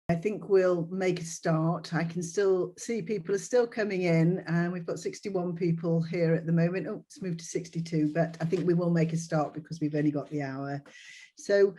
I think we'll make a start. I can still see people are still coming in, and we've got 61 people here at the moment. Oh, it's moved to 62, but I think we will make a start because we've only got the hour. So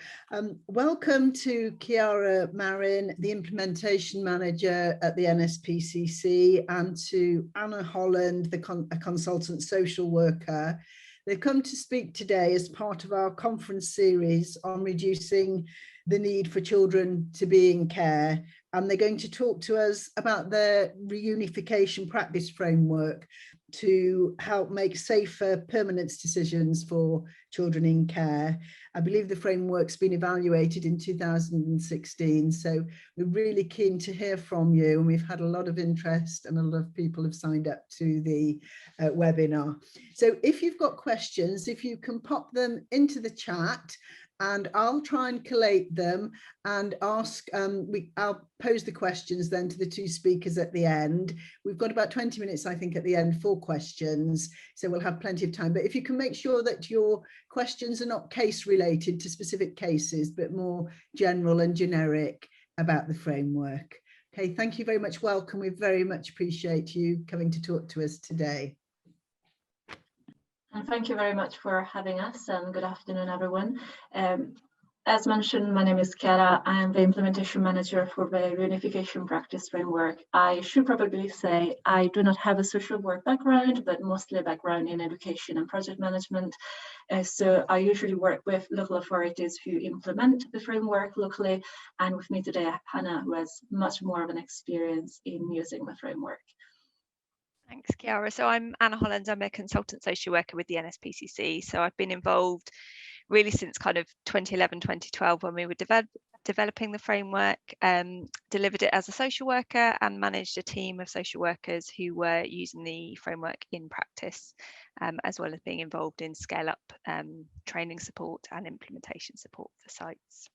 welcome to Chiara Marin, the Implementation Manager at the NSPCC, and to Anna Holland, a consultant social worker. They've come to speak today as part of our conference series on reducing the need for children to be in care. And they're going to talk to us about their Reunification Practice Framework to help make safer permanence decisions for children in care. I believe the framework's been evaluated in 2016, so we're really keen to hear from you, and we've had a lot of interest and a lot of people have signed up to the webinar. So if you've got questions, if you can pop them into the chat, and I'll try and collate them and ask, I'll pose the questions then to the two speakers at the end. We've got about 20 minutes, I think, at the end for questions, so we'll have plenty of time. But if you can make sure that your questions are not case related to specific cases, but more general and generic about the framework. Okay, thank you very much. Welcome. We very much appreciate you coming to talk to us today. And thank you very much for having us, and good afternoon, everyone. As mentioned, my name is Chiara. I am the Implementation Manager for the Reunification Practice Framework. I should probably say I do not have a social work background, but mostly a background in education and project management. So I usually work with local authorities who implement the framework locally. And with me today, Hannah, who has much more of an experience in using the framework. Thanks, Chiara. So I'm Anna Holland. I'm a consultant social worker with the NSPCC. So I've been involved really since kind of 2011, 2012 when we were developing the framework, delivered it as a social worker and managed a team of social workers who were using the framework in practice, as well as being involved in scale up training support and implementation support for sites.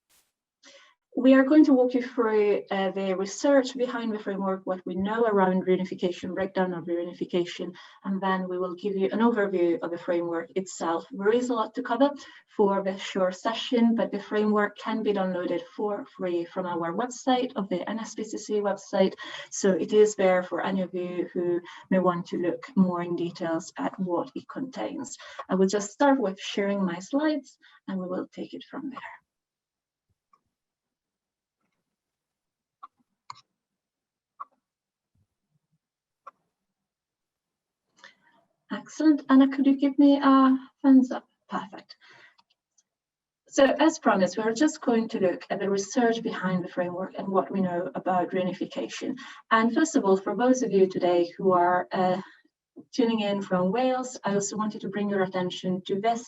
We are going to walk you through the research behind the framework, what we know around reunification, breakdown of reunification, and then we will give you an overview of the framework itself. There is a lot to cover for the short session, but the framework can be downloaded for free from our website, of the NSPCC website. So it is there for any of you who may want to look more in details at what it contains. I will just start with sharing my slides and we will take it from there. Excellent. Anna, could you give me a thumbs up? Perfect. So as promised, we're just going to look at the research behind the framework and what we know about reunification. And first of all, for those of you today who are tuning in from Wales, I also wanted to bring your attention to this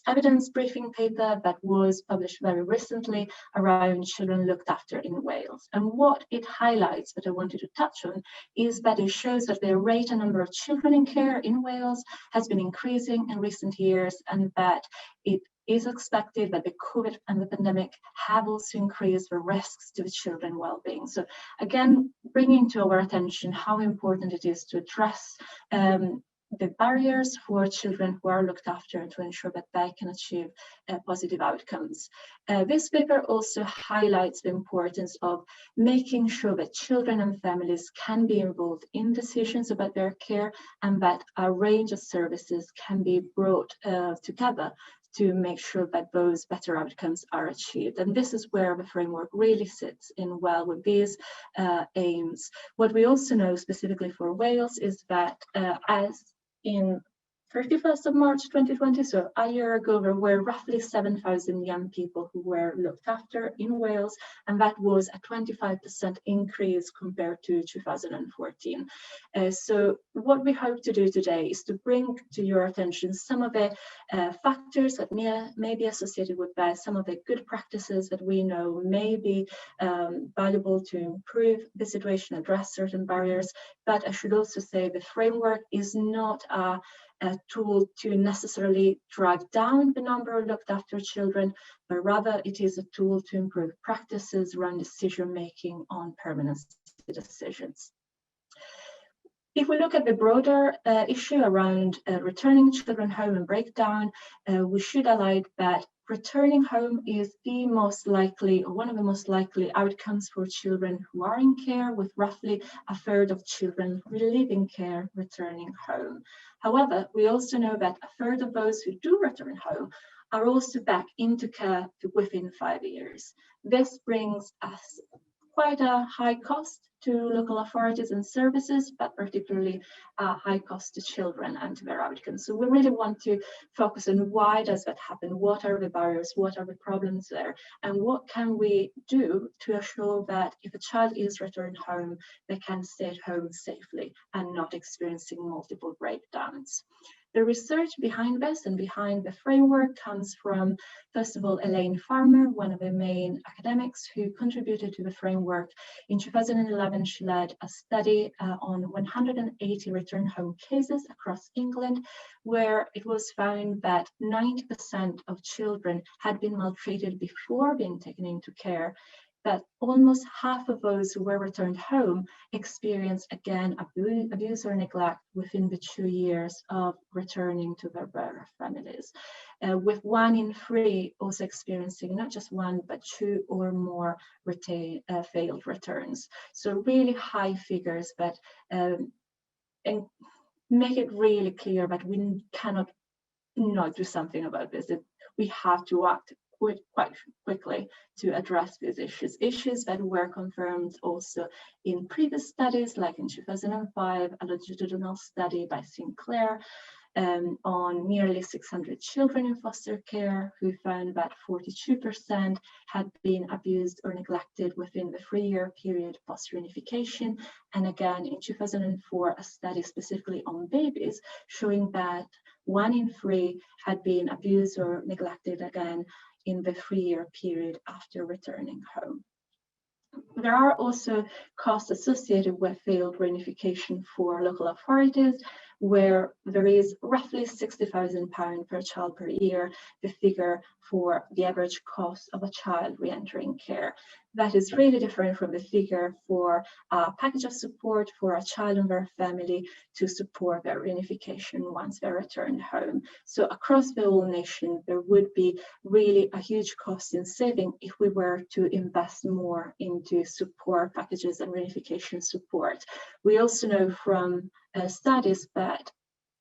evidence briefing paper that was published very recently around children looked after in Wales. And what it highlights, that I wanted to touch on, is that it shows that the rate and number of children in care in Wales has been increasing in recent years, and that it is expected that the COVID and the pandemic have also increased the risks to the children's well-being. So again, bringing to our attention how important it is to address the barriers for children who are looked after and to ensure that they can achieve positive outcomes. This paper also highlights the importance of making sure that children and families can be involved in decisions about their care, and that a range of services can be brought together to make sure that those better outcomes are achieved. And this is where the framework really sits in well with these aims. What we also know specifically for Wales is that as in 31st of March 2020, so a year ago, there were roughly 7,000 young people who were looked after in Wales, and that was a 25% increase compared to 2014. So what we hope to do today is to bring to your attention some of the factors that may be associated with that, some of the good practices that we know may be valuable to improve the situation, address certain barriers. But I should also say the framework is not a tool to necessarily drive down the number of looked after children, but rather it is a tool to improve practices around decision making on permanence decisions. If we look at the broader issue around returning children home and breakdown, we should highlight that returning home is the most likely, or one of the most likely outcomes for children who are in care, with roughly a third of children leaving care returning home. However, we also know that a third of those who do return home are also back into care within 5 years. This brings us quite a high cost to local authorities and services, but particularly a high cost to children and to their outcomes. So we really want to focus on why does that happen, what are the barriers, what are the problems there, and what can we do to assure that if a child is returned home, they can stay at home safely and not experiencing multiple breakdowns. The research behind this and behind the framework comes from, first of all, Elaine Farmer, one of the main academics who contributed to the framework. In 2011, she led a study on 180 return home cases across England, where it was found that 90% of children had been maltreated before being taken into care, that almost half of those who were returned home experienced again abuse or neglect within the 2 years of returning to their birth families, with 1 in 3 also experiencing not just 1 but 2 or more failed returns. So really high figures, but and make it really clear that we cannot not do something about this. We have to act quite quickly to address these issues that were confirmed also in previous studies, like in 2005, a longitudinal study by Sinclair on nearly 600 children in foster care, who found that 42% had been abused or neglected within the 3-year period post-reunification. And again, in 2004, a study specifically on babies showing that 1 in 3 had been abused or neglected again in the 3-year period after returning home. There are also costs associated with failed reunification for local authorities, where there is roughly £60,000 per child per year, the figure for the average cost of a child re-entering care. That is really different from the figure for a package of support for a child and their family to support their reunification once they're returned home. So across the whole nation, there would be really a huge cost in saving if we were to invest more into support packages and reunification support. We also know from studies that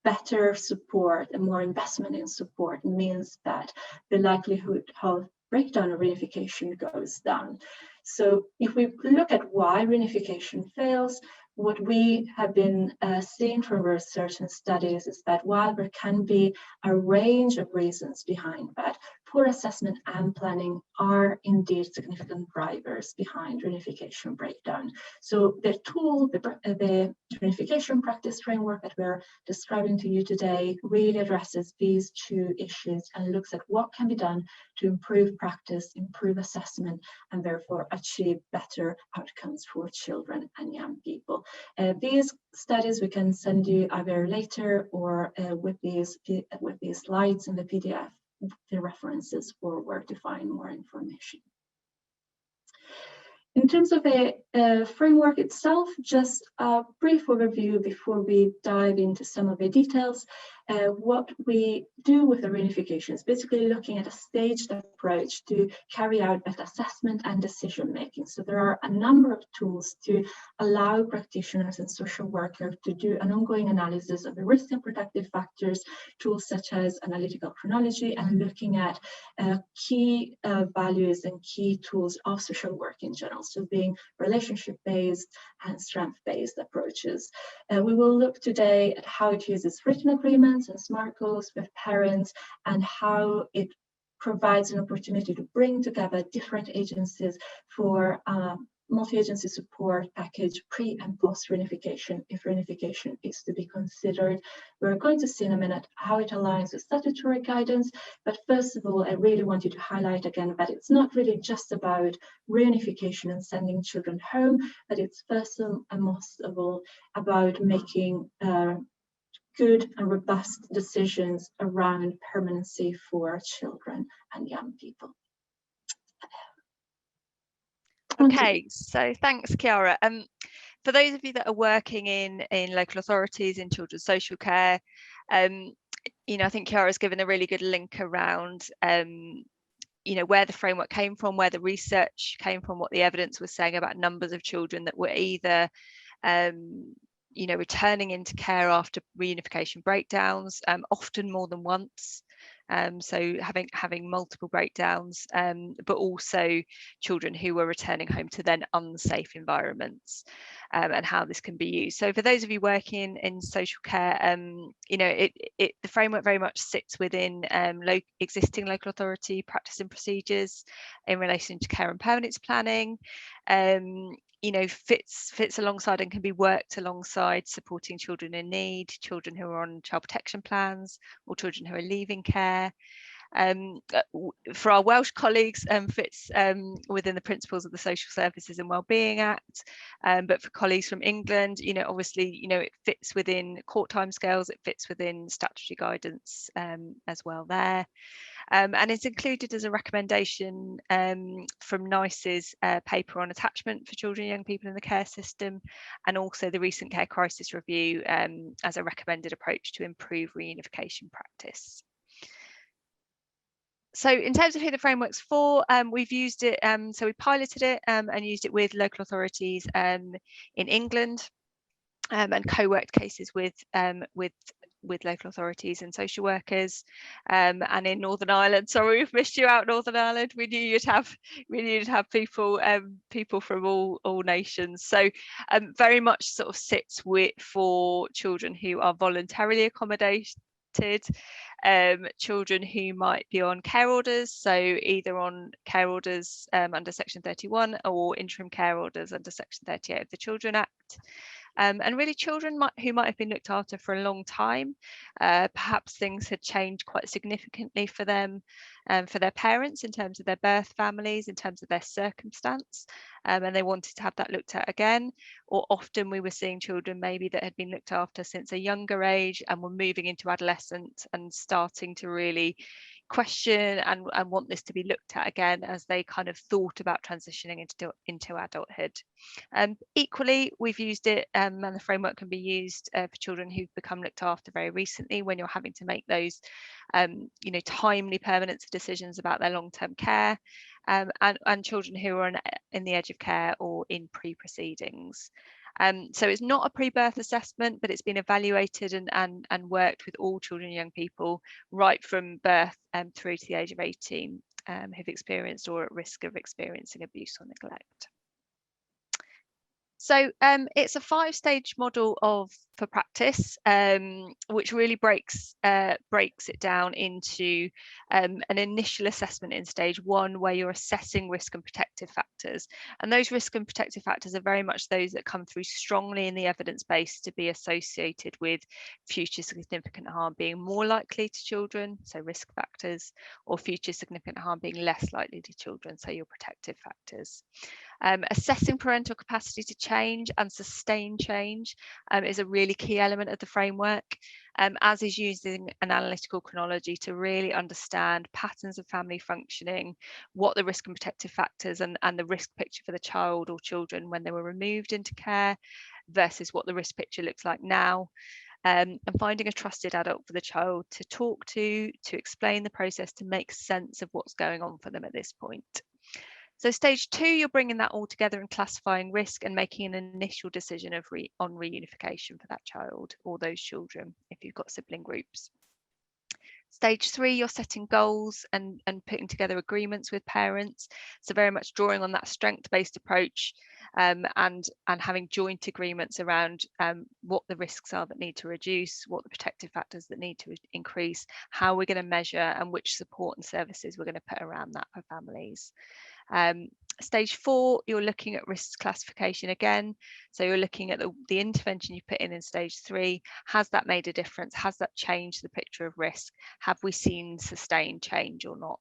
better support and more investment in support means that the likelihood of breakdown of reunification goes down. So if we look at why reunification fails, what we have been seeing from research and studies is that while there can be a range of reasons behind that, poor assessment and planning are indeed significant drivers behind reunification breakdown. So the tool, the Reunification Practice Framework that we're describing to you today, really addresses these 2 issues and looks at what can be done to improve practice, improve assessment, and therefore achieve better outcomes for children and young people. These studies we can send you either later or with these slides in the PDF, the references for where to find more information. In terms of the framework itself, just a brief overview before we dive into some of the details. What we do with the reunification is basically looking at a staged approach to carry out that assessment and decision making. So there are a number of tools to allow practitioners and social workers to do an ongoing analysis of the risk and protective factors, tools such as analytical chronology and looking at key values and key tools of social work in general. So being relationship-based and strength-based approaches. We will look today at how it uses written agreements and SMART goals with parents and how it provides an opportunity to bring together different agencies for multi-agency support package pre and post reunification if reunification is to be considered. We're going to see in a minute how it aligns with statutory guidance, but first of all I really want you to highlight again that it's not really just about reunification and sending children home, but it's first and most of all about making good and robust decisions around permanency for children and young people. Okay, so thanks, Chiara. For those of you that are working in local authorities, in children's social care, you know, I think Chiara's given a really good link around where the framework came from, where the research came from, what the evidence was saying about numbers of children that were either returning into care after reunification breakdowns, often more than once. So having multiple breakdowns, but also children who were returning home to then unsafe environments, and how this can be used. So for those of you working in social care, the framework very much sits within existing local authority practice and procedures in relation to care and permanence planning. Fits alongside and can be worked alongside supporting children in need, children who are on child protection plans, or children who are leaving care. For our Welsh colleagues, fits within the principles of the Social Services and Wellbeing Act, but for colleagues from England, obviously, it fits within court timescales, it fits within statutory guidance as well there. And it's included as a recommendation from NICE's paper on attachment for children and young people in the care system, and also the recent Care Crisis Review as a recommended approach to improve reunification practice. So in terms of who the framework's for, we've used it, so we piloted it and used it with local authorities in England, and co-worked cases with local authorities and social workers, and in Northern Ireland. Sorry, we've missed you out, Northern Ireland. We knew you'd have people from all nations. So very much sort of sits for children who are voluntarily accommodated, children who might be on care orders, so either on care orders under Section 31 or interim care orders under Section 38 of the Children Act. And really children who might have been looked after for a long time. Perhaps things had changed quite significantly for them, for their parents in terms of their birth families, in terms of their circumstance, and they wanted to have that looked at again. Or often we were seeing children maybe that had been looked after since a younger age and were moving into adolescence and starting to really question and want this to be looked at again as they kind of thought about transitioning into adulthood. Equally, we've used it, and the framework can be used for children who've become looked after very recently, when you're having to make those timely permanence decisions about their long-term care, and children who are in the edge of care or in pre-proceedings. So it's not a pre-birth assessment, but it's been evaluated and worked with all children and young people right from birth through to the age of 18 who've experienced or at risk of experiencing abuse or neglect. So it's a 5-stage model for practice, which really breaks it down into an initial assessment in stage 1, where you're assessing risk and protective factors. And those risk and protective factors are very much those that come through strongly in the evidence base to be associated with future significant harm being more likely to children, so risk factors, or future significant harm being less likely to children, so your protective factors. Assessing parental capacity to change and sustain change is a really key element of the framework, as is using an analytical chronology to really understand patterns of family functioning, what the risk and protective factors and the risk picture for the child or children when they were removed into care versus what the risk picture looks like now. And finding a trusted adult for the child to talk to explain the process, to make sense of what's going on for them at this point. So stage 2, you're bringing that all together and classifying risk and making an initial decision on reunification for that child or those children if you've got sibling groups. Stage 3, you're setting goals and putting together agreements with parents. So very much drawing on that strength-based approach and having joint agreements around what the risks are that need to reduce, what the protective factors that need to increase, how we're going to measure, and which support and services we're going to put around that for families. Stage 4, you're looking at risk classification again. So you're looking at the intervention you put in stage 3. Has that made a difference? Has that changed the picture of risk? Have we seen sustained change or not?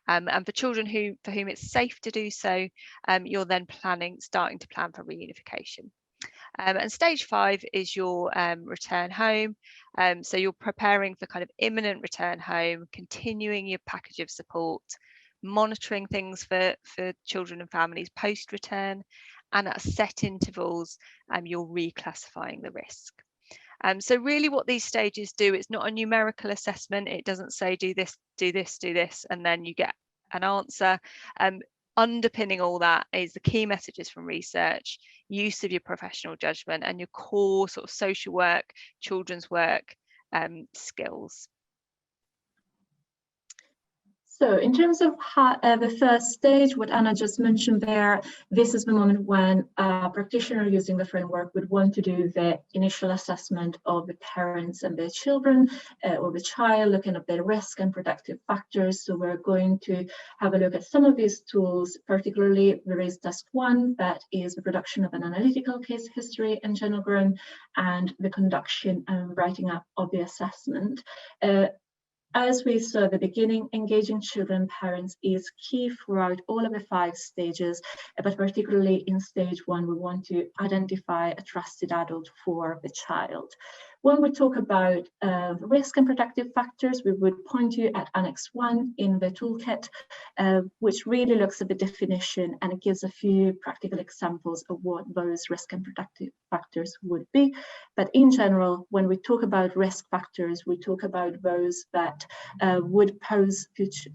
And for children for whom it's safe to do so, you're then starting to plan for reunification. And stage 5 is your return home. So you're preparing for kind of imminent return home, continuing your package of support, monitoring things for children and families post-return, and at set intervals you're reclassifying the risk. So really what these stages do, it's not a numerical assessment. It doesn't say do this, do this, do this, and then you get an answer. Underpinning all that is the key messages from research, use of your professional judgment, and your core sort of social work, children's work skills. So in terms of the first stage, what Anna just mentioned there, this is the moment when a practitioner using the framework would want to do the initial assessment of the parents and their children or the child, looking at their risk and protective factors. So we're going to have a look at some of these tools, particularly there is task 1, that is the production of an analytical case history and genogram, and the conduction and writing up of the assessment. As we saw at the beginning, engaging children and parents is key throughout all of the 5 stages, but particularly in stage 1, we want to identify a trusted adult for the child. When we talk about risk and protective factors, we would point you at Annex 1 in the toolkit, which really looks at the definition, and it gives a few practical examples of what those risk and protective factors would be. But in general, when we talk about risk factors, we talk about those that would pose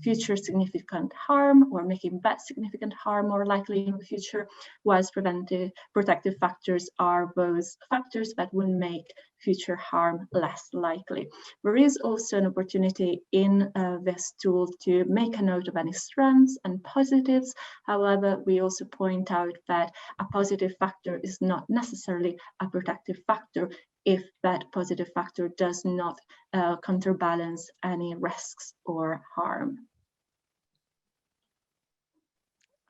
future significant harm or making that significant harm more likely in the future, whilst protective factors are those factors that will make future harm less likely. There is also an opportunity in this tool to make a note of any strengths and positives. However, we also point out that a positive factor is not necessarily a protective factor if that positive factor does not counterbalance any risks or harm.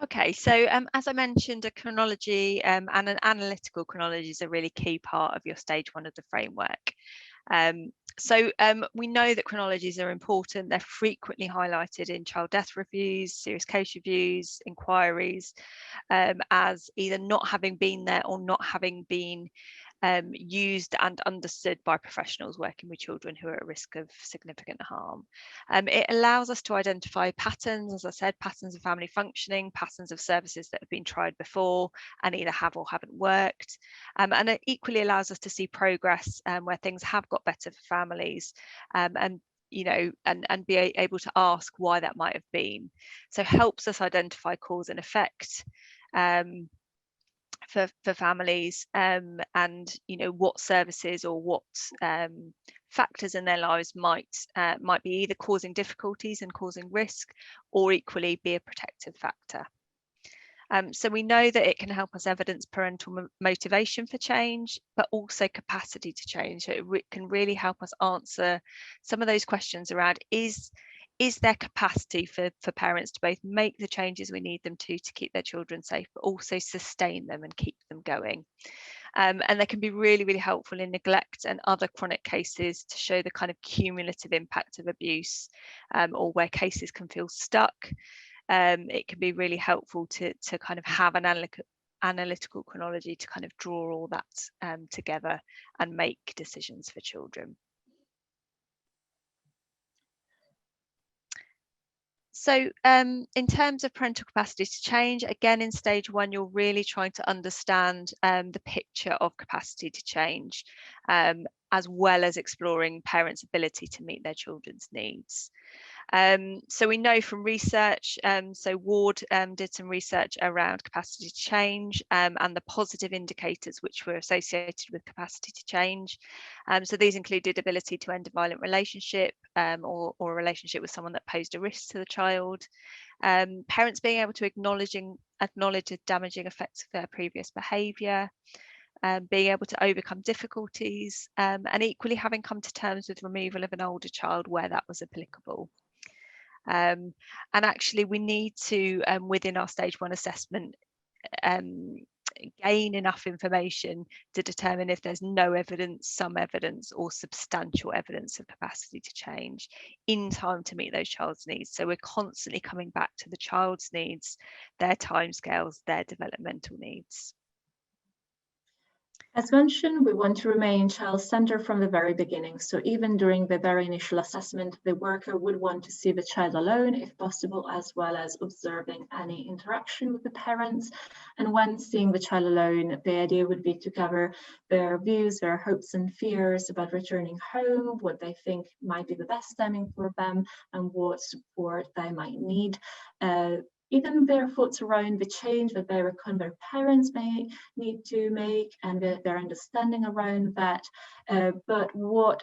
Okay, so as I mentioned, a chronology and an analytical chronology is a really key part of your stage 1 of the framework. We know that chronologies are important. They're frequently highlighted in child death reviews, serious case reviews, inquiries, as either not having been there or not having been used and understood by professionals working with children who are at risk of significant harm. It allows us to identify patterns, as I said, patterns of family functioning, patterns of services that have been tried before and either have or haven't worked. And it equally allows us to see progress where things have got better for families, and be able to ask why that might have been. So helps us identify cause and effect for families, and what services or what factors in their lives might be either causing difficulties and causing risk, or equally be a protective factor. So we know that it can help us evidence parental motivation for change, but also capacity to change. So it can really help us answer some of those questions around is there capacity for parents to both make the changes we need them to keep their children safe, but also sustain them and keep them going. And they can be really, really helpful in neglect and other chronic cases to show the kind of cumulative impact of abuse, or where cases can feel stuck. It can be really helpful to kind of have an analytical chronology to kind of draw all that together and make decisions for children. So in terms of parental capacity to change, again, in stage 1, you're really trying to understand the picture of capacity to change, as well as exploring parents' ability to meet their children's needs. So we know from research, so Ward did some research around capacity to change and the positive indicators which were associated with capacity to change. So these included ability to end a violent relationship, or a relationship with someone that posed a risk to the child. Parents being able to acknowledge the damaging effects of their previous behaviour. Being able to overcome difficulties, and equally having come to terms with removal of an older child where that was applicable. And actually we need to, within our stage 1 assessment, gain enough information to determine if there's no evidence, some evidence, or substantial evidence of capacity to change in time to meet those child's needs. So we're constantly coming back to the child's needs, their timescales, their developmental needs. As mentioned, we want to remain child-centered from the very beginning. So even during the very initial assessment, the worker would want to see the child alone, if possible, as well as observing any interaction with the parents. And when seeing the child alone, the idea would be to cover their views, their hopes and fears about returning home, what they think might be the best timing for them, and what support they might need. Even their thoughts around the change that they reckon their parents may need to make, and their understanding around that. But what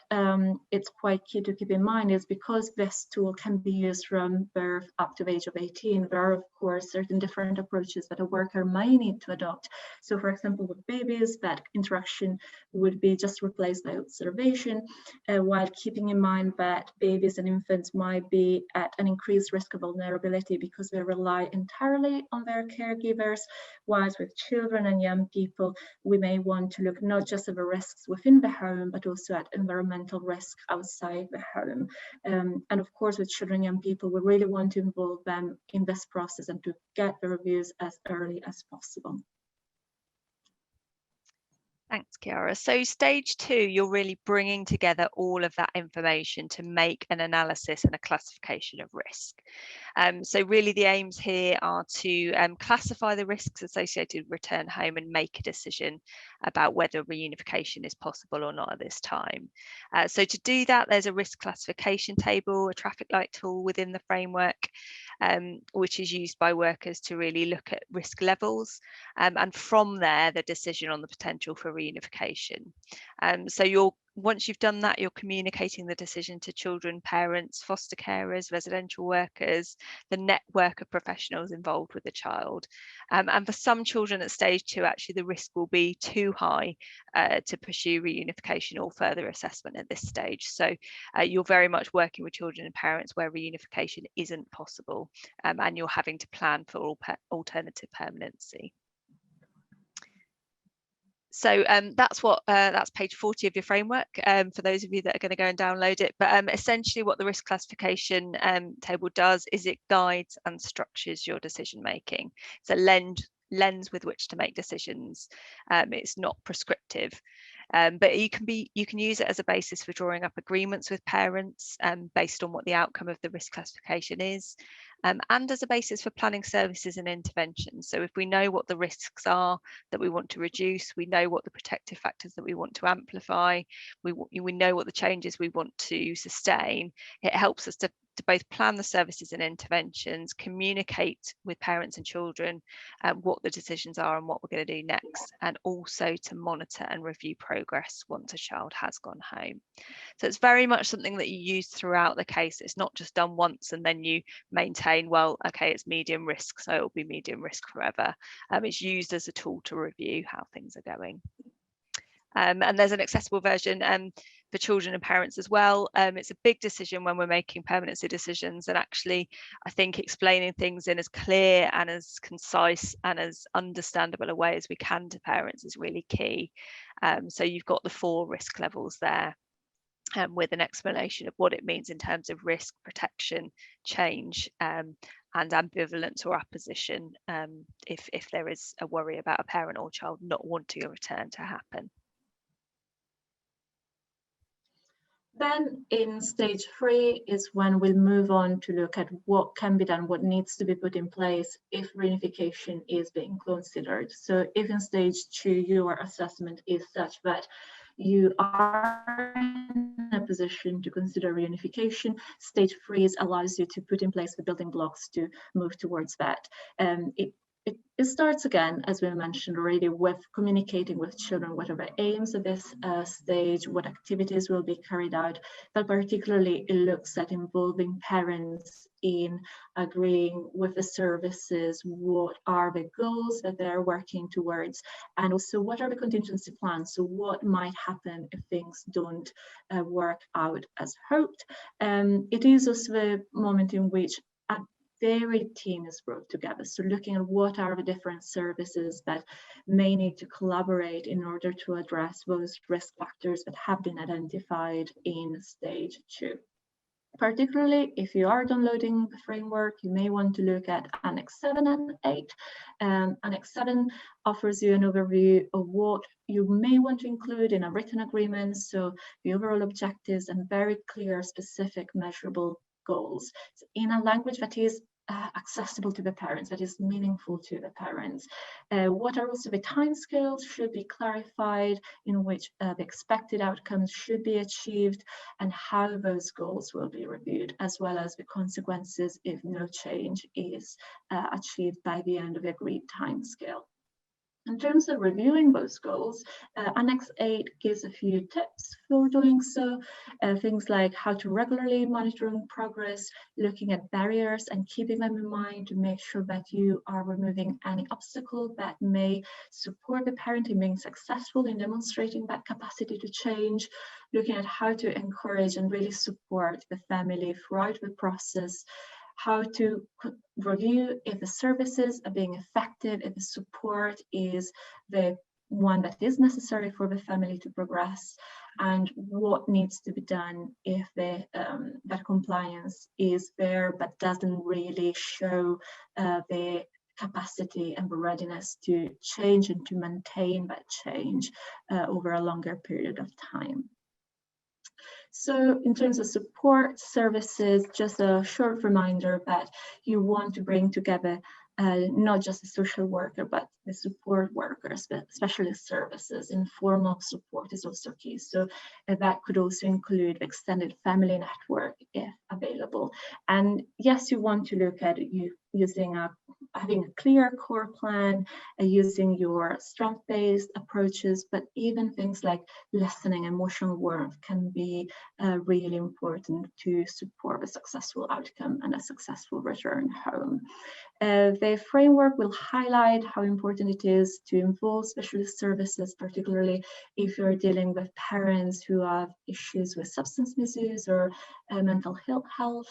it's quite key to keep in mind is, because this tool can be used from birth up to the age of 18, there are of course certain different approaches that a worker may need to adopt. So for example, with babies, that interaction would be just replaced by observation, while keeping in mind that babies and infants might be at an increased risk of vulnerability because they rely entirely on their caregivers, whilst with children and young people, we may want to look not just at the risks within the home, but also at environmental risk outside the home. And of course, with children and young people, we really want to involve them in this process and to get the reviews as early as possible. Thanks, Chiara. So stage 2, you're really bringing together all of that information to make an analysis and a classification of risk. So really the aims here are to classify the risks associated with return home and make a decision about whether reunification is possible or not at this time. So to do that, there's a risk classification table, a traffic light tool within the framework, which is used by workers to really look at risk levels, and from there the decision on the potential for reunification. So once you've done that, you're communicating the decision to children, parents, foster carers, residential workers, the network of professionals involved with the child. And for some children at stage 2, actually the risk will be too high to pursue reunification or further assessment at this stage. So you're very much working with children and parents where reunification isn't possible, and you're having to plan for alternative permanency. So that's page 40 of your framework, for those of you that are going to go and download it. But essentially what the risk classification table does is it guides and structures your decision making. It's a lens with which to make decisions. It's not prescriptive. But you can use it as a basis for drawing up agreements with parents based on what the outcome of the risk classification is, and as a basis for planning services and interventions. So if we know what the risks are that we want to reduce, we know what the protective factors that we want to amplify, we know what the changes we want to sustain, it helps us to both plan the services and interventions, communicate with parents and children what the decisions are and what we're going to do next, and also to monitor and review progress once a child has gone home. So it's very much something that you use throughout the case. It's not just done once and then you maintain, well, okay, it's medium risk, so it'll be medium risk forever. It's used as a tool to review how things are going. And there's an accessible version for children and parents as well. It's a big decision when we're making permanency decisions, and actually I think explaining things in as clear and as concise and as understandable a way as we can to parents is really key. So you've got the 4 risk levels there, with an explanation of what it means in terms of risk, protection, change, and ambivalence or opposition, if there is a worry about a parent or child not wanting a return to happen. Then in stage 3 is when we'll move on to look at what can be done, what needs to be put in place if reunification is being considered. So if in stage 2 your assessment is such that you are in a position to consider reunification, stage 3 allows you to put in place the building blocks to move towards that. It starts again, as we mentioned already, with communicating with children what are the aims of this stage, what activities will be carried out, but particularly it looks at involving parents in agreeing with the services, what are the goals that they're working towards, and also what are the contingency plans, so what might happen if things don't work out as hoped. It is also the moment in which varied team is brought together. So looking at what are the different services that may need to collaborate in order to address those risk factors that have been identified in stage 2. Particularly if you are downloading the framework, you may want to look at Annex 7 and 8. Annex 7 offers you an overview of what you may want to include in a written agreement, so the overall objectives and very clear, specific, measurable goals. So in a language that is accessible to the parents, that is meaningful to the parents. What are also the timescales should be clarified, in which the expected outcomes should be achieved, and how those goals will be reviewed, as well as the consequences if no change is achieved by the end of the agreed timescale. In terms of reviewing those goals, Annex 8 gives a few tips for doing so. Things like how to regularly monitor progress, looking at barriers and keeping them in mind to make sure that you are removing any obstacle that may support the parent in being successful in demonstrating that capacity to change, looking at how to encourage and really support the family throughout the process, how to review if the services are being effective, if the support is the one that is necessary for the family to progress, and what needs to be done if that compliance is there but doesn't really show the capacity and the readiness to change and to maintain that change over a longer period of time. So in terms of support services, just a short reminder that you want to bring together not just the social worker, but the support workers, the specialist services. Informal support is also key. So that could also include extended family network if available. And yes, you want to look at having a clear core plan, using your strength-based approaches, but even things like listening, emotional warmth can be really important to support a successful outcome and a successful return home. The framework will highlight how important it is to involve specialist services, particularly if you're dealing with parents who have issues with substance misuse or mental health,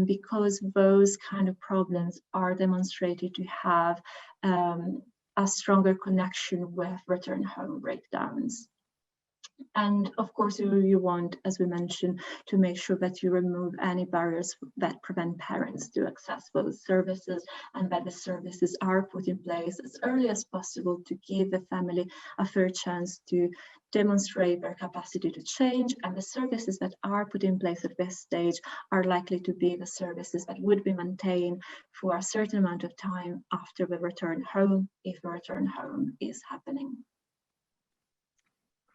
because those kind of problems are demonstrated to have a stronger connection with return home breakdowns. And of course, you want, as we mentioned, to make sure that you remove any barriers that prevent parents to access those services, and that the services are put in place as early as possible to give the family a fair chance to demonstrate their capacity to change. And the services that are put in place at this stage are likely to be the services that would be maintained for a certain amount of time after the return home, if the return home is happening.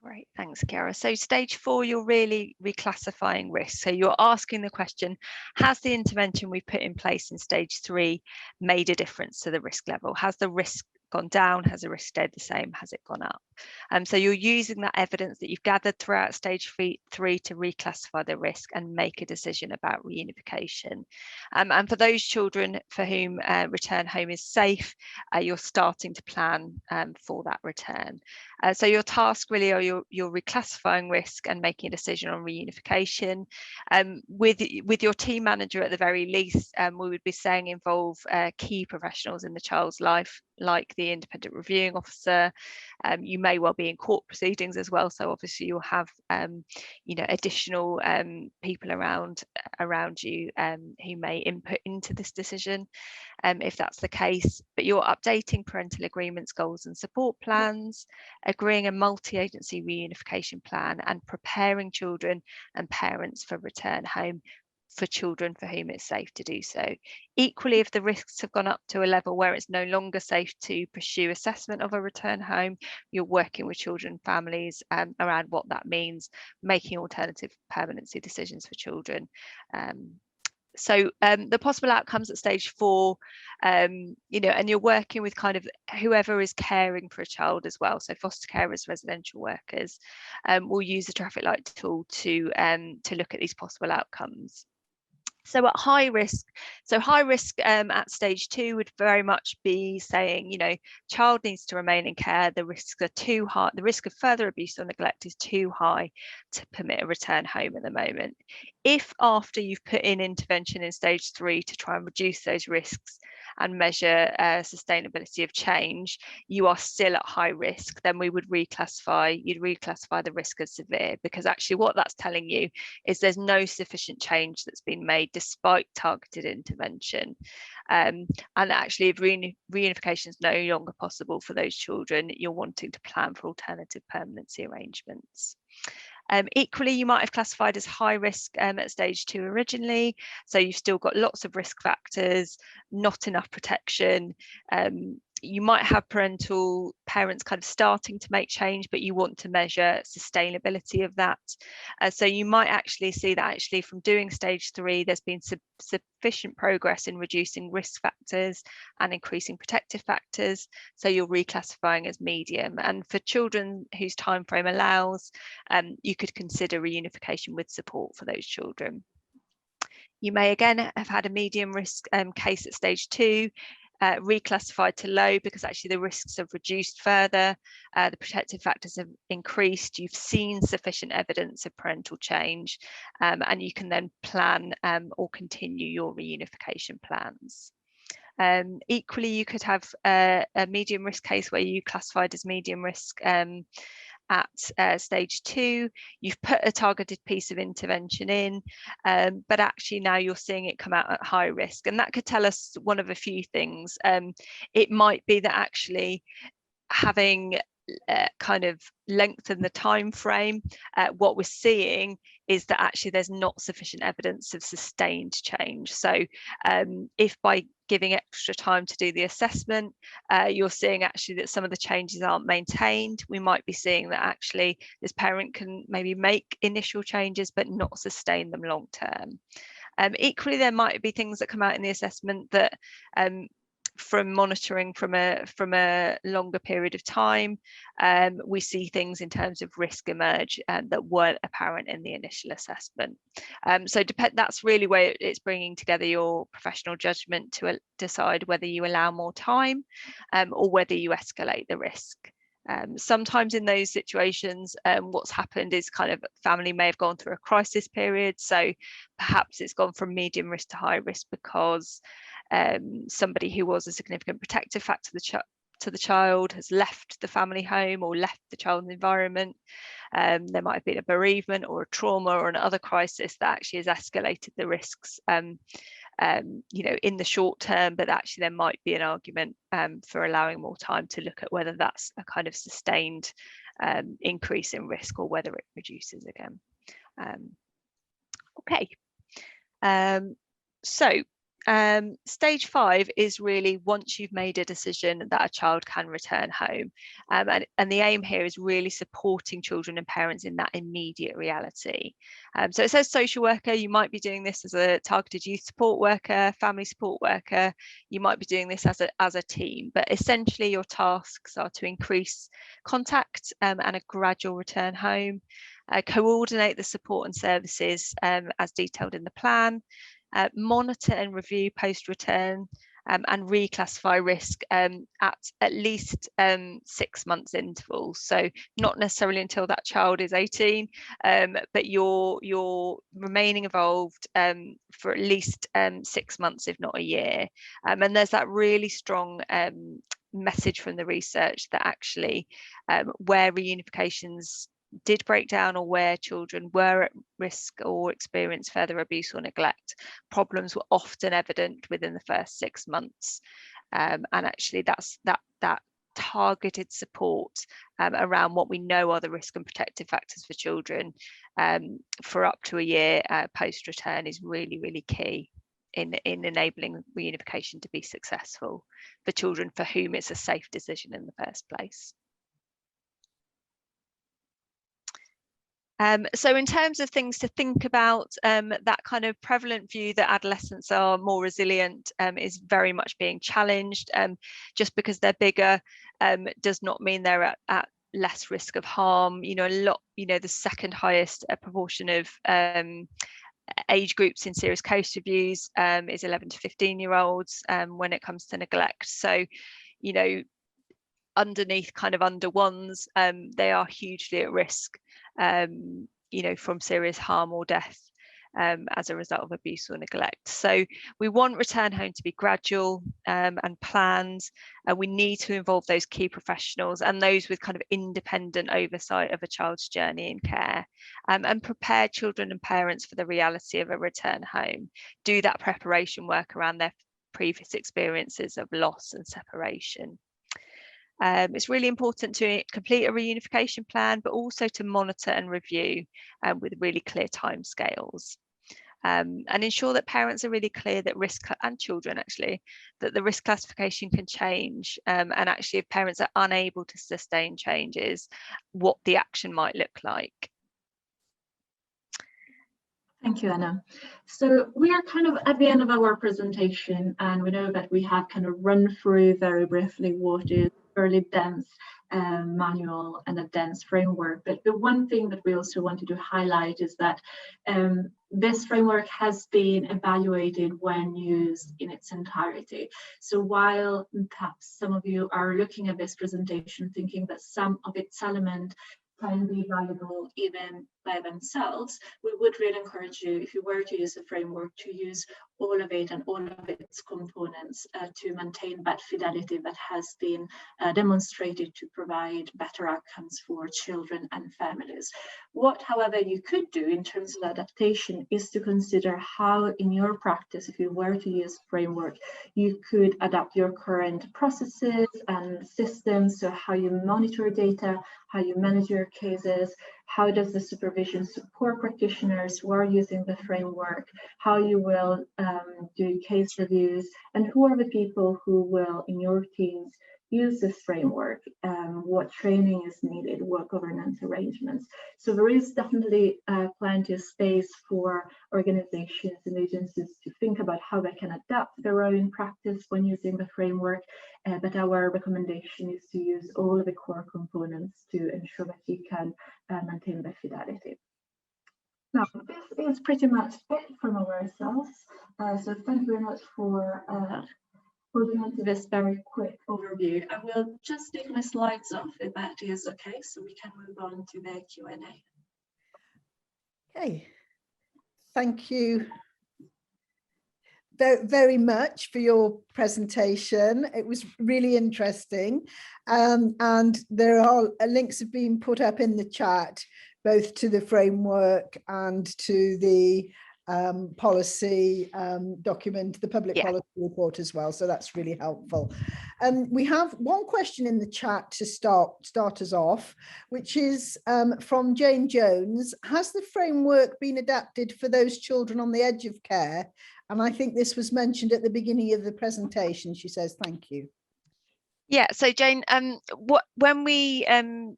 Great, thanks, Chiara. So stage 4, you're really reclassifying risk. So you're asking the question, has the intervention we put in place in stage 3 made a difference to the risk level? Has the risk gone down? Has the risk stayed the same? Has it gone up? So you're using that evidence that you've gathered throughout stage 3 to reclassify the risk and make a decision about reunification. And for those children for whom return home is safe, you're starting to plan for that return. So your task really are you're reclassifying risk and making a decision on reunification. With your team manager at the very least, we would be saying involve key professionals in the child's life, like the independent reviewing officer. You may well be in court proceedings as well, so obviously you'll have additional people around you who may input into this decision if that's the case. But you're updating parental agreements, goals and support plans, agreeing a multi-agency reunification plan, and preparing children and parents for return home for children for whom it's safe to do so. Equally, if the risks have gone up to a level where it's no longer safe to pursue assessment of a return home, you're working with children and families around what that means, making alternative permanency decisions for children. So the possible outcomes at stage 4, and you're working with kind of whoever is caring for a child as well. So foster carers, residential workers will use the traffic light tool to look at these possible outcomes. So at high risk, at stage 2 would very much be saying, child needs to remain in care. The risks are too high. The risk of further abuse or neglect is too high to permit a return home at the moment. If after you've put in intervention in stage 3 to try and reduce those risks, and measure sustainability of change, you are still at high risk, then you'd reclassify the risk as severe, because actually what that's telling you is there's no sufficient change that's been made despite targeted intervention. And actually, if reunification is no longer possible for those children, you're wanting to plan for alternative permanency arrangements. Equally, you might have classified as high risk at stage 2 originally, so you've still got lots of risk factors, not enough protection. You might have parents kind of starting to make change, but you want to measure sustainability of that. So you might actually see that actually from doing stage 3, there's been sufficient progress in reducing risk factors and increasing protective factors. So you're reclassifying as medium. And for children whose timeframe allows, you could consider reunification with support for those children. You may again have had a medium risk case at stage 2, reclassified to low because actually the risks have reduced further, the protective factors have increased, you've seen sufficient evidence of parental change, and you can then plan or continue your reunification plans. Equally, you could have a medium risk case where you classified as medium risk at stage 2, you've put a targeted piece of intervention in, but actually now you're seeing it come out at high risk. And that could tell us one of a few things. It might be that actually having kind of lengthen the time frame, what we're seeing is that actually there's not sufficient evidence of sustained change. So if by giving extra time to do the assessment, you're seeing actually that some of the changes aren't maintained, we might be seeing that actually this parent can maybe make initial changes but not sustain them long term. Equally, there might be things that come out in the assessment that from monitoring from a longer period of time, we see things in terms of risk emerge that weren't apparent in the initial assessment. So that's really where it's bringing together your professional judgment to decide whether you allow more time or whether you escalate the risk. Sometimes in those situations, what's happened is kind of family may have gone through a crisis period, so perhaps it's gone from medium risk to high risk because somebody who was a significant protective factor to the child has left the family home or left the child's environment. There might have been a bereavement or a trauma or another crisis that actually has escalated the risks in the short term, but actually there might be an argument for allowing more time to look at whether that's a kind of sustained increase in risk or whether it reduces again. Stage 5 is really once you've made a decision that a child can return home, and the aim here is really supporting children and parents in that immediate reality. So it says social worker, you might be doing this as a targeted youth support worker, family support worker, you might be doing this as a team, but essentially your tasks are to increase contact and a gradual return home, coordinate the support and services as detailed in the plan, monitor and review post-return, and reclassify risk at least 6 months intervals. So not necessarily until that child is 18, but you're remaining involved for at least 6 months, if not a year. And there's that really strong message from the research that actually where reunifications did break down or where children were at risk or experienced further abuse or neglect, problems were often evident within the first 6 months. And actually that's that targeted support around what we know are the risk and protective factors for children for up to a year post-return is really, really key in enabling reunification to be successful for children for whom it's a safe decision in the first place. So in terms of things to think about, that kind of prevalent view that adolescents are more resilient is very much being challenged. Just because they're bigger does not mean they're at less risk of harm. The second highest proportion of age groups in serious case reviews is 11 to 15-year-olds when it comes to neglect. So, underneath kind of under ones, they are hugely at risk, from serious harm or death. as a result of abuse or neglect. So we want return home to be gradual and planned. We need to involve those key professionals and those with kind of independent oversight of a child's journey in care, and prepare children and parents for the reality of a return home. Do that preparation work around their previous experiences of loss and separation. It's really important to complete a reunification plan, but also to monitor and review with really clear timescales. And ensure that parents are really clear that risk, and children actually, that the risk classification can change. And actually, if parents are unable to sustain changes, what the action might look like. Thank you, Anna. So we are kind of at the end of our presentation, and we know that we have kind of run through very briefly what is fairly dense manual and a dense framework. But the one thing that we also wanted to highlight is that this framework has been evaluated when used in its entirety. So while perhaps some of you are looking at this presentation thinking that some of its elements can be valuable even by themselves, we would really encourage you, if you were to use the framework, to use all of it and all of its components to maintain that fidelity that has been demonstrated to provide better outcomes for children and families. What, however, you could do in terms of adaptation is to consider how in your practice, if you were to use framework, you could adapt your current processes and systems, so how you monitor data, how you manage your cases, how does the supervision support practitioners who are using the framework, how you will do case reviews, and who are the people who will, in your teams, use this framework, what training is needed, what governance arrangements. So there is definitely plenty of space for organizations and agencies to think about how they can adapt their own practice when using the framework, but our recommendation is to use all of the core components to ensure that you can maintain the fidelity. Now, this is pretty much it from ourselves. So thank you very much for moving on to this very quick overview. I will just take my slides off if that is okay, so we can move on to the Q&A. Okay, thank you very much for your presentation. It was really interesting, and there are links have been put up in the chat, both to the framework and to the policy document, the public policy report as well. So that's really helpful. We have one question in the chat to start us off, which is from Jane Jones. Has the framework been adapted for those children on the edge of care? And I think this was mentioned at the beginning of the presentation. She says, thank you. Yeah, so Jane, when we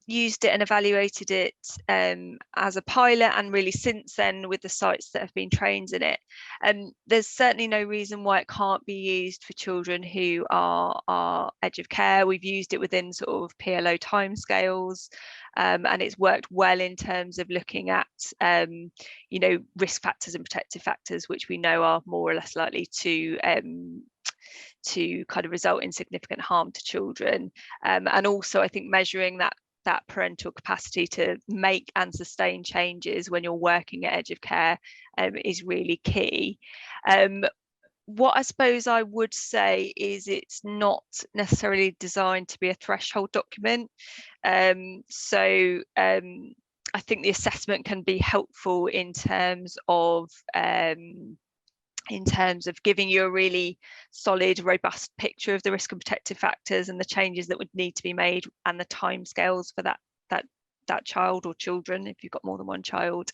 used it and evaluated it as a pilot, and really since then with the sites that have been trained in it, there's certainly no reason why it can't be used for children who are edge of care. We've used it within sort of PLO timescales, and it's worked well in terms of looking at, you know, risk factors and protective factors, which we know are more or less likely to kind of result in significant harm to children, and also I think measuring that parental capacity to make and sustain changes when you're working at edge of care is really key. What I suppose I would say is it's not necessarily designed to be a threshold document, so I think the assessment can be helpful in terms of giving you a really solid, robust picture of the risk and protective factors and the changes that would need to be made and the timescales for that child or children if you've got more than one child.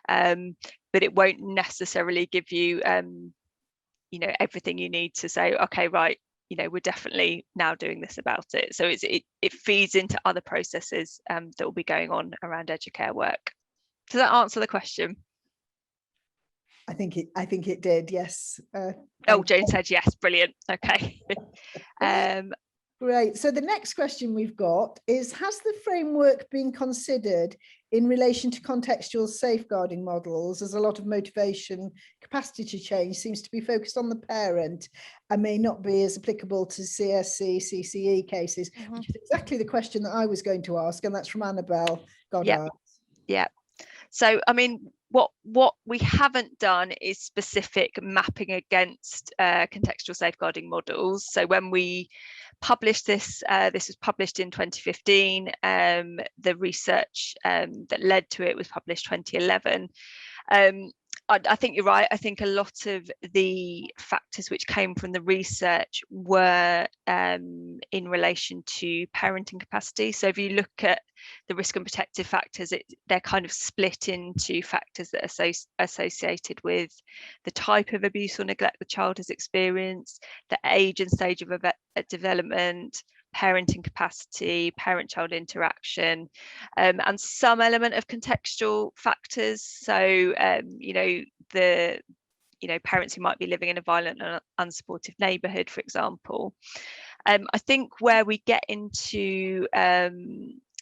But it won't necessarily give you, you know, everything you need to say, okay, right, you know, we're definitely now doing this about it. So it feeds into other processes that will be going on around edge of care work. Does that answer the question? I think it did, yes. Oh, Jane said yes, brilliant. Okay. Great. So the next question we've got is, has the framework been considered in relation to contextual safeguarding models, as a lot of motivation capacity to change seems to be focused on the parent and may not be as applicable to CSC, CCE cases, which is exactly the question that I was going to ask, and that's from Annabelle Goddard. Yeah. So, I mean, what we haven't done is specific mapping against contextual safeguarding models. So when we published this, this was published in 2015. The research that led to it was published 2011. I think you're right. I think a lot of the factors which came from the research were in relation to parenting capacity. So if you look at the risk and protective factors, they're kind of split into factors that are associated with the type of abuse or neglect the child has experienced, the age and stage of development, parenting capacity, parent-child interaction, and some element of contextual factors. So, parents who might be living in a violent and unsupportive neighbourhood, for example. I think where we get into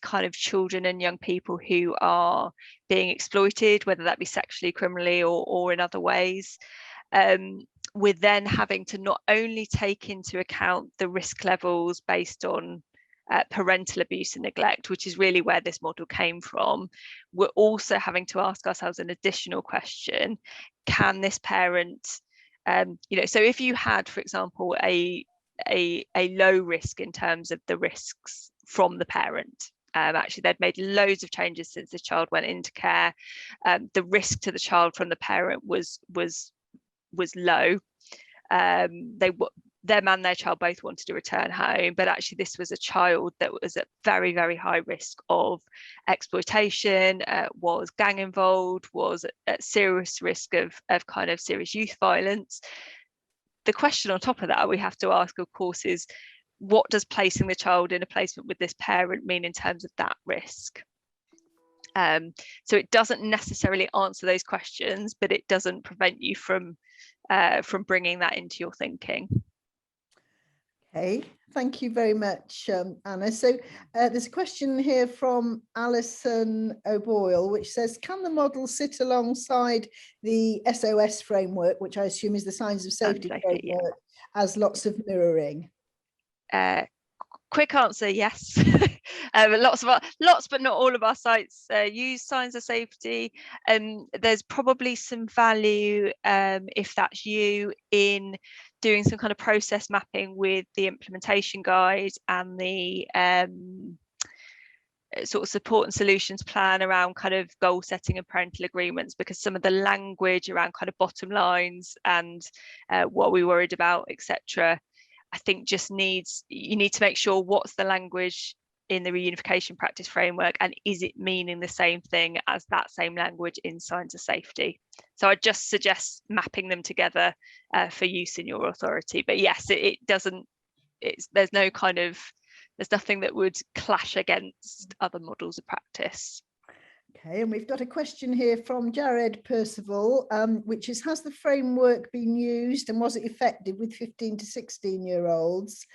kind of children and young people who are being exploited, whether that be sexually, criminally, or in other ways, we're then having to not only take into account the risk levels based on parental abuse and neglect, which is really where this model came from, we're also having to ask ourselves an additional question: can this parent, so if you had, for example, a low risk in terms of the risks from the parent, actually they'd made loads of changes since the child went into care, the risk to the child from the parent was low. Them and their child both wanted to return home, but actually this was a child that was at very, very high risk of exploitation, was gang involved, was at serious risk of kind of serious youth violence. The question on top of that we have to ask, of course, is what does placing the child in a placement with this parent mean in terms of that risk? So it doesn't necessarily answer those questions, but it doesn't prevent you from bringing that into your thinking. Okay, thank you very much, Anna. So there's a question here from Alison O'Boyle, which says, can the model sit alongside the SOS framework, which I assume is the Signs of Safety framework, yeah, as lots of mirroring? Quick answer, yes. Lots, but not all of our sites use Signs of Safety. There's probably some value, if that's you, in doing some kind of process mapping with the implementation guide and the sort of support and solutions plan around kind of goal setting and parental agreements, because some of the language around kind of bottom lines and what we worried about, etc., I think just you need to make sure what's the language in the Reunification Practice Framework, and is it meaning the same thing as that same language in Signs of Safety? So I just suggest mapping them together for use in your authority. But yes, it doesn't, there's nothing that would clash against other models of practice. Okay, and we've got a question here from Jared Percival, which is, has the framework been used and was it effective with 15 to 16-year-olds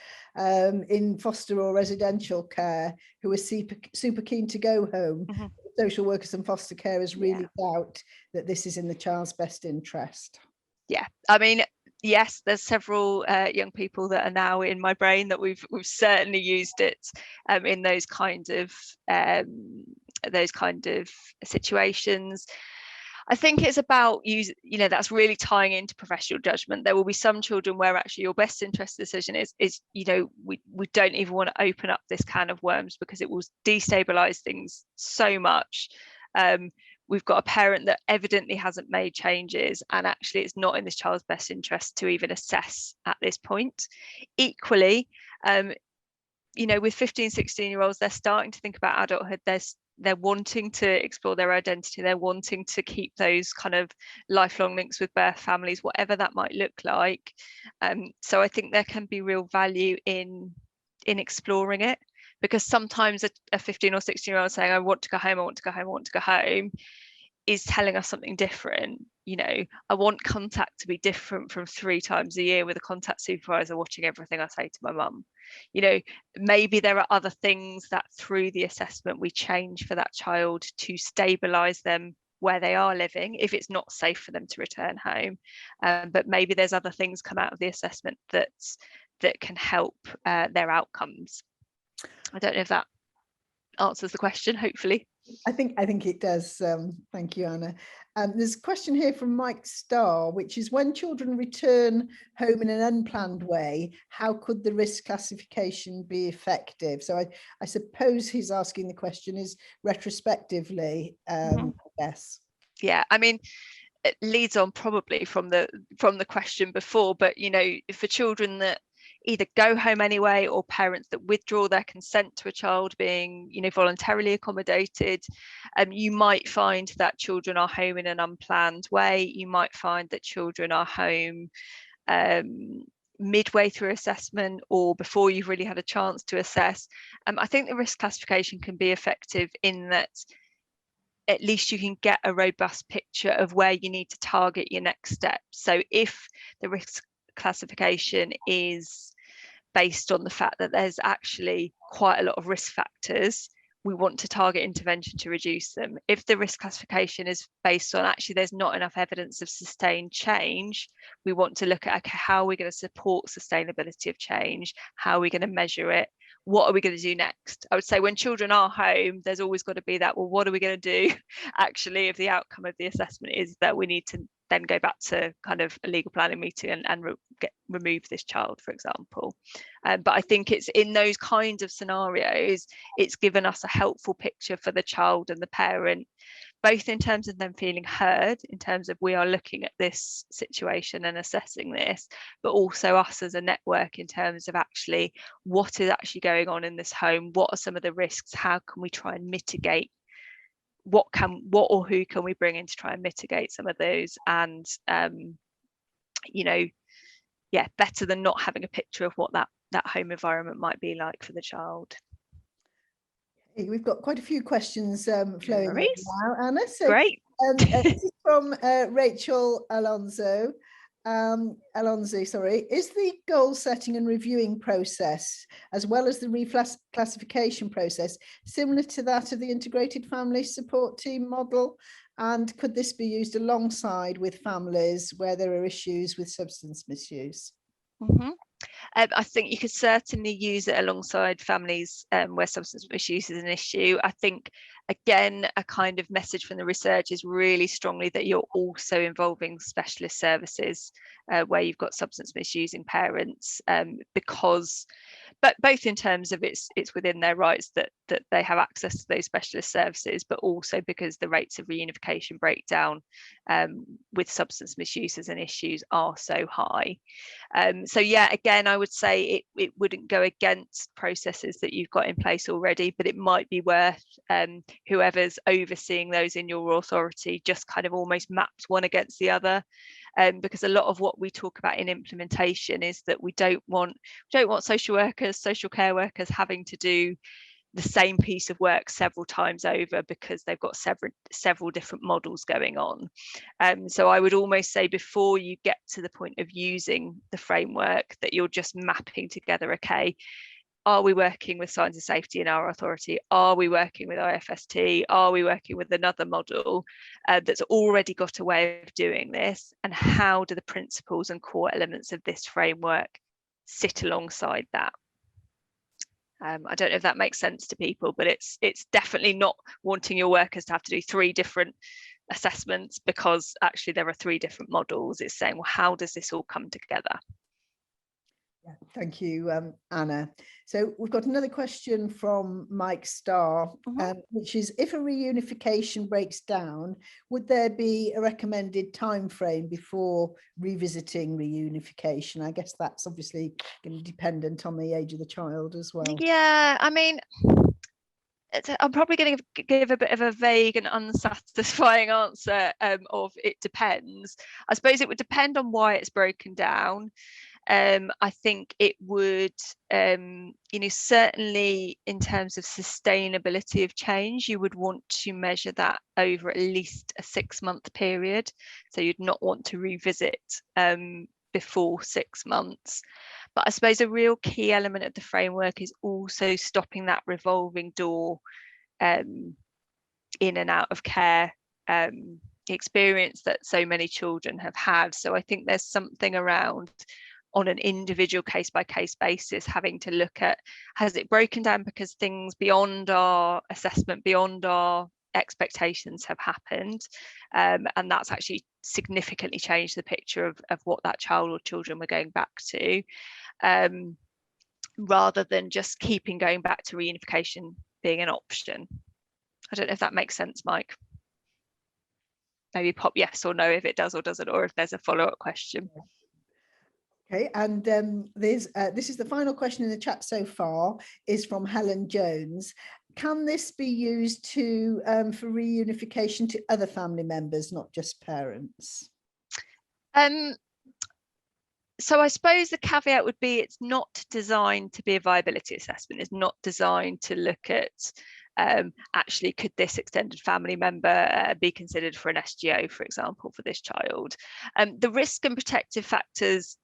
in foster or residential care who are super keen to go home? Mm-hmm. Social workers and foster carers really doubt that this is in the child's best interest. Yeah, I mean, yes, there's several young people that are now in my brain that we've certainly used it in those kind of situations. I think it's about that's really tying into professional judgment. There will be some children where actually your best interest decision is we don't even want to open up this can of worms because it will destabilize things so much. We've got a parent that evidently hasn't made changes, and actually it's not in this child's best interest to even assess at this point. Equally, with 15, 16-year-olds, they're starting to think about adulthood. They're wanting to explore their identity. They're wanting to keep those kind of lifelong links with birth families, whatever that might look like. So I think there can be real value in exploring it, because sometimes a 15 or 16-year-old saying, I want to go home, I want to go home, I want to go home, is telling us something different. I want contact to be different from 3 times a year with a contact supervisor watching everything I say to my mum. Maybe there are other things that through the assessment we change for that child to stabilize them where they are living if it's not safe for them to return home. But maybe there's other things come out of the assessment that can help their outcomes. I don't know if that answers the question, hopefully. I think it does. Thank you, Anna. There's a question here from Mike Starr, which is, when children return home in an unplanned way, how could the risk classification be effective? So I suppose he's asking the question is retrospectively, yes. Yeah, I mean, it leads on probably from the question before, but you know, for children that either go home anyway, or parents that withdraw their consent to a child being, you know, voluntarily accommodated, you might find that children are home in an unplanned way. You might find that children are home midway through assessment or before you've really had a chance to assess. I think the risk classification can be effective in that at least you can get a robust picture of where you need to target your next step. So if the risk classification is based on the fact that there's actually quite a lot of risk factors, we want to target intervention to reduce them. If the risk classification is based on actually there's not enough evidence of sustained change, we want to look at, okay, how are we going to support sustainability of change? How are we going to measure it? What are we going to do next? I would say when children are home, there's always got to be that, well, what are we going to do actually if the outcome of the assessment is that we need to then go back to kind of a legal planning meeting and remove this child, for example. But I think it's in those kinds of scenarios, it's given us a helpful picture for the child and the parent, both in terms of them feeling heard, in terms of we are looking at this situation and assessing this, but also us as a network in terms of actually what is actually going on in this home, what are some of the risks, how can we try and mitigate, what or who can we bring in to try and mitigate some of those, and you know, yeah, better than not having a picture of what that home environment might be like for the child. We've got quite a few questions flowing in now, Anna. So, great. This is from Rachel Alonso. Sorry, is the goal setting and reviewing process, as well as the reclassification process, similar to that of the integrated family support team model? And could this be used alongside with families where there are issues with substance misuse? I think you could certainly use it alongside families where substance misuse is an issue. I think, again, a kind of message from the research is really strongly that you're also involving specialist services where you've got substance misusing parents, because, but both in terms of it's within their rights that they have access to those specialist services, but also because the rates of reunification breakdown with substance misuse as an issues are so high. So yeah, again, I would say it wouldn't go against processes that you've got in place already, but it might be worth whoever's overseeing those in your authority just kind of almost maps one against the other, because a lot of what we talk about in implementation is that we don't want social workers, social care workers having to do the same piece of work several times over because they've got several different models going on. So I would almost say before you get to the point of using the framework that you're just mapping together, okay, are we working with signs of safety in our authority? Are we working with IFST? Are we working with another model that's already got a way of doing this? And how do the principles and core elements of this framework sit alongside that? I don't know if that makes sense to people, but it's definitely not wanting your workers to have to do 3 different assessments because actually there are 3 different models. It's saying, well, how does this all come together? Yeah, thank you, Anna. So we've got another question from Mike Starr, which is, if a reunification breaks down, would there be a recommended time frame before revisiting reunification? I guess that's obviously going to be dependent on the age of the child as well. Yeah, I mean, I'm probably going to give a bit of a vague and unsatisfying answer of it depends. I suppose it would depend on why it's broken down. I think it would, certainly in terms of sustainability of change, you would want to measure that over at least a 6-month period. So you'd not want to revisit before 6 months. But I suppose a real key element of the framework is also stopping that revolving door in and out of care experience that so many children have had. So I think there's something around, on an individual case-by-case basis, having to look at, has it broken down because things beyond our assessment, beyond our expectations have happened, and that's actually significantly changed the picture of what that child or children were going back to, rather than just keeping going back to reunification being an option. I don't know if that makes sense, Mike. Maybe pop yes or no if it does or doesn't, or if there's a follow-up question. Okay, and this is the final question in the chat so far, is from Helen Jones. Can this be used to for reunification to other family members, not just parents? So I suppose the caveat would be it's not designed to be a viability assessment. It's not designed to look at actually, could this extended family member be considered for an SGO, for example, for this child? The risk and protective factors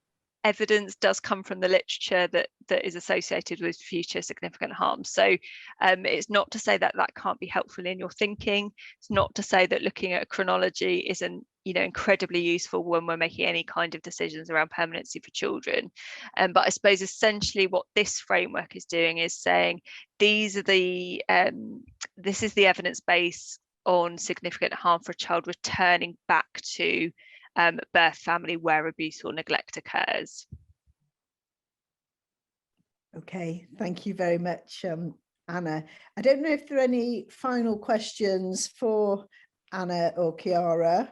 evidence does come from the literature that is associated with future significant harm. So it's not to say that that can't be helpful in your thinking. It's not to say that looking at a chronology isn't, you know, incredibly useful when we're making any kind of decisions around permanency for children. But I suppose essentially what this framework is doing is saying these are the this is the evidence base on significant harm for a child returning back to birth family where abuse or neglect occurs. Okay, thank you very much, Anna. I don't know if there are any final questions for Anna or Chiara.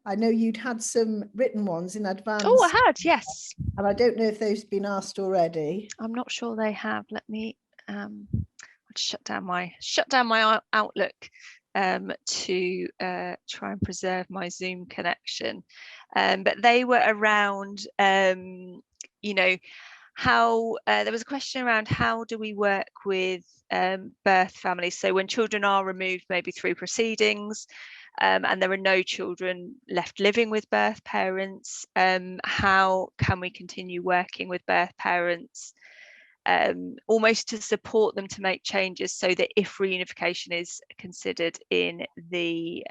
I know you'd had some written ones in advance. Oh, I had, yes. And I don't know if those have been asked already. I'm not sure they have. Let me I'll shut down my Outlook to try and preserve my Zoom connection. But they were around, you know, how there was a question around how do we work with birth families? So when children are removed, maybe through proceedings, and there are no children left living with birth parents, how can we continue working with birth parents? Almost to support them to make changes so that if reunification is considered in the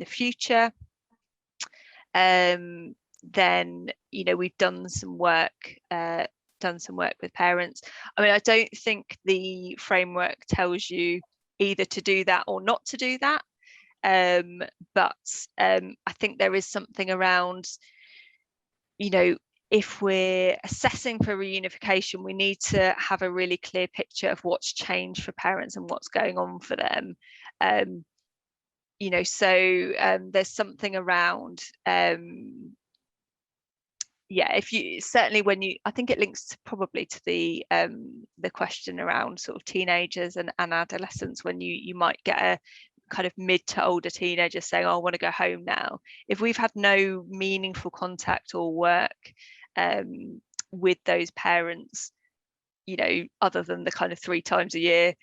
future, then, you know, we've done some work with parents. I mean, I don't think the framework tells you either to do that or not to do that, but I think there is something around, you know, if we're assessing for reunification, we need to have a really clear picture of what's changed for parents and what's going on for them. You know, so there's something around, yeah, if you certainly when you, I think it links to probably to the question around sort of teenagers and adolescents, when you might get a kind of mid to older teenager saying, oh, I want to go home now. If we've had no meaningful contact or work with those parents, you know, other than the kind of 3 times a year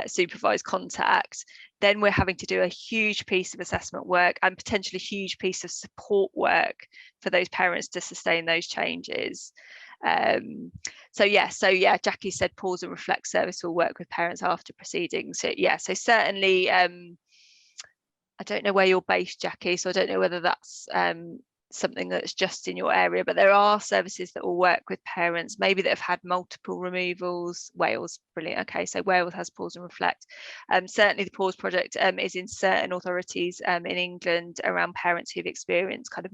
supervised contact, then we're having to do a huge piece of assessment work and potentially a huge piece of support work for those parents to sustain those changes. So yeah, Jackie said pause and reflect service will work with parents after proceedings. So yeah, so certainly I don't know where you're based, Jackie, so I don't know whether that's something that's just in your area, but there are services that will work with parents maybe that have had multiple removals. Wales, brilliant. Okay, so Wales has pause and reflect. Certainly the pause project is in certain authorities in England around parents who've experienced kind of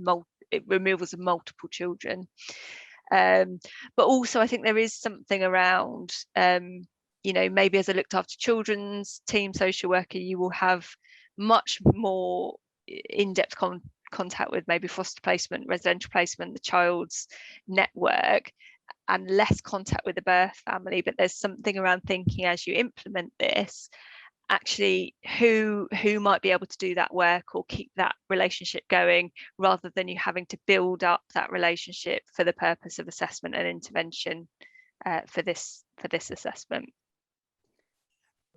removals of multiple children. But also I think there is something around, you know, maybe as a looked after children's team social worker, you will have much more in-depth contact with maybe foster placement, residential placement, the child's network, and less contact with the birth family. But there's something around thinking as you implement this, actually who might be able to do that work or keep that relationship going, rather than you having to build up that relationship for the purpose of assessment and intervention for this assessment.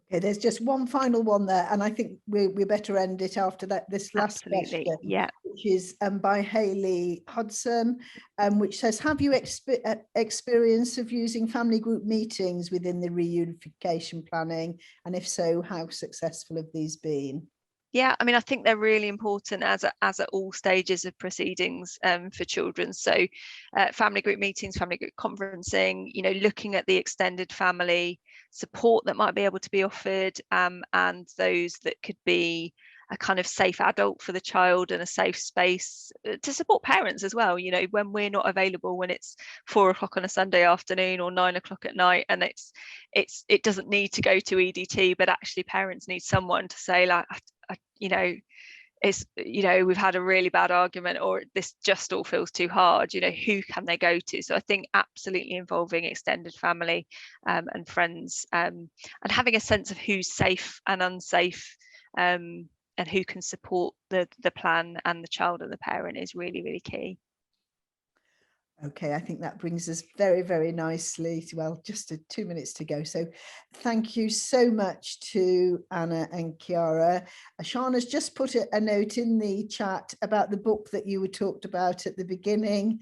Okay, there's just one final one there, and I think we better end it after that. This last Absolutely. question, Yeah, which is by Hayley Hodson, which says, have you experience of using family group meetings within the reunification planning, and if so, how successful have these been? Yeah, I mean, I think they're really important as at all stages of proceedings for children. So family group meetings, family group conferencing, you know, looking at the extended family support that might be able to be offered, and those that could be a kind of safe adult for the child and a safe space to support parents as well. You know, when we're not available, when it's 4 o'clock on a Sunday afternoon or 9 o'clock at night, and it doesn't need to go to EDT, but actually parents need someone to say, like, you know, it's, you know, we've had a really bad argument, or this just all feels too hard, you know, who can they go to? So I think absolutely involving extended family and friends, and having a sense of who's safe and unsafe, and who can support the plan and the child and the parent is really, really key. Okay, I think that brings us very, very nicely to, well, just 2 minutes to go. So thank you so much to Anna and Chiara. Ashana's just put a note in the chat about the book that you were talked about at the beginning.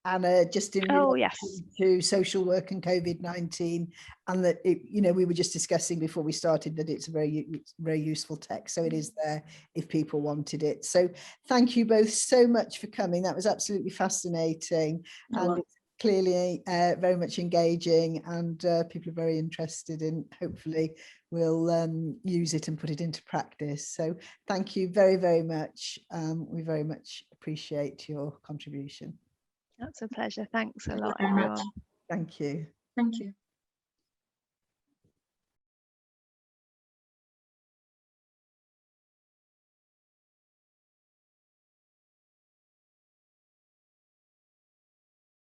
Anna, just in relation to social work and COVID-19, and that you know, we were just discussing before we started that it's a very useful text, so it is there if people wanted it. So thank you both so much for coming. That was absolutely fascinating, and it's clearly very much engaging, and people are very interested in, hopefully we'll use it and put it into practice. So thank you very, very much. We very much appreciate your contribution. That's a pleasure. Thanks a lot, everyone. Thank you. Thank you.